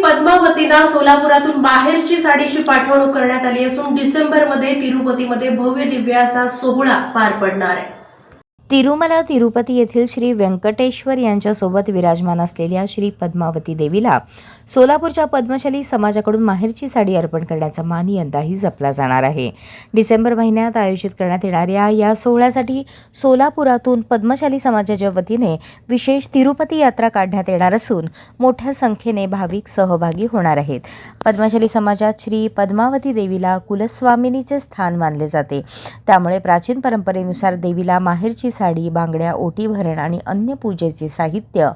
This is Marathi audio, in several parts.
पद्मावतींना सोलापुरातून माहेरची साडीची पाठवणूक करण्यात आली असून डिसेंबरमध्ये तिरुपतीमध्ये भव्य दिव्य असा सोहळा पार पडणार आहे। तिरुमला तिरुपती येथील श्री व्यंकटेश्वर यांच्यासोबत विराजमान असलेल्या श्री पद्मावती देवीला सोलापूरच्या पद्मशाली समाजाकडून माहेरची साडी अर्पण करण्याचा मान यंदाही जपला जाणार आहे। डिसेंबर महिन्यात आयोजित करण्यात येणाऱ्या या सोहळ्यासाठी सोलापुरातून पद्मशाली समाजाच्या वतीने विशेष तिरुपती यात्रा काढण्यात येणार असून मोठ्या संख्येने भाविक सहभागी होणार आहेत। पद्मशाली समाजात श्री पद्मावती देवीला कुलस्वामिनीचे स्थान मानले जाते, त्यामुळे प्राचीन परंपरेनुसार देवीला माहेरची साडी, बांगड्या, ओटी भरण आणि अन्य पूजेचे साहित्य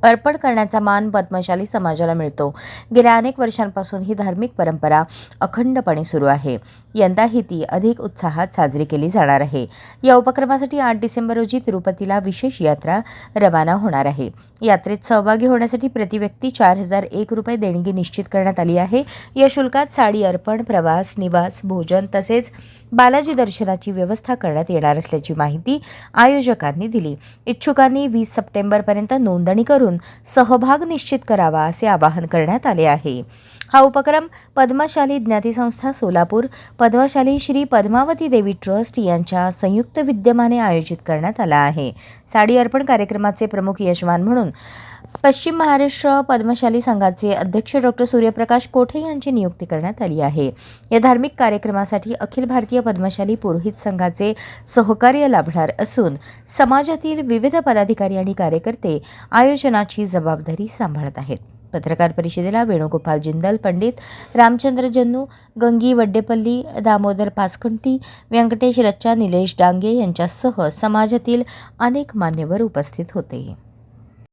अर्पण करण्याचा मान पद्मशाली समाजाला मिळतो। गेल्या अनेक वर्षांपासून ही धार्मिक परंपरा अखंडपणे सुरू आहे। यंदाही ती अधिक उत्साहात साजरी केली जाणार आहे। या उपक्रमासाठी 8 डिसेंबर रोजी तिरुपतीला विशेष यात्रा रवाना होणार आहे। यात्रेत सहभागी होण्यासाठी प्रतिव्यक्ती 4001 रुपये देणगी निश्चित करण्यात आली आहे। या शुल्कात साडी अर्पण, प्रवास, निवास, भोजन तसेच बालाजी दर्शनाची व्यवस्था करण्यात येणार असल्याची माहिती आयोजकांनी दिली। इच्छुकांनी 20 सप्टेंबरपर्यंत नोंदणी करून सहभाग निश्चित करावा असे आवाहन करण्यात आले आहे। हा उपक्रम पद्मशाली ज्ञाती संस्था सोलापूर, पद्मशाली श्री पद्मावती देवी ट्रस्ट यांच्या संयुक्त विद्यमाने आयोजित करण्यात आला आहे। साडी अर्पण कार्यक्रमाचे प्रमुख यजमान म्हणून पश्चिम महाराष्ट्र पद्मशाली संघाचे अध्यक्ष डॉक्टर सूर्यप्रकाश कोठे यांची नियुक्ती करण्यात आली आहे। या धार्मिक कार्यक्रमासाठी अखिल भारतीय पद्मशाली पुरोहित संघाचे सहकार्य लाभणार असून समाजातील विविध पदाधिकारी आणि कार्यकर्ते आयोजनाची जबाबदारी सांभाळत आहेत। पत्रकार परिषदेला वेणुगोपाल जिंदल, पंडित रामचंद्र जन्नू, गंगी वड्डेपल्ली, दामोदर पासकंटी, व्यंकटेश रच्चा, निलेश डांगे यांच्यासह समाजातील अनेक मान्यवर उपस्थित होते।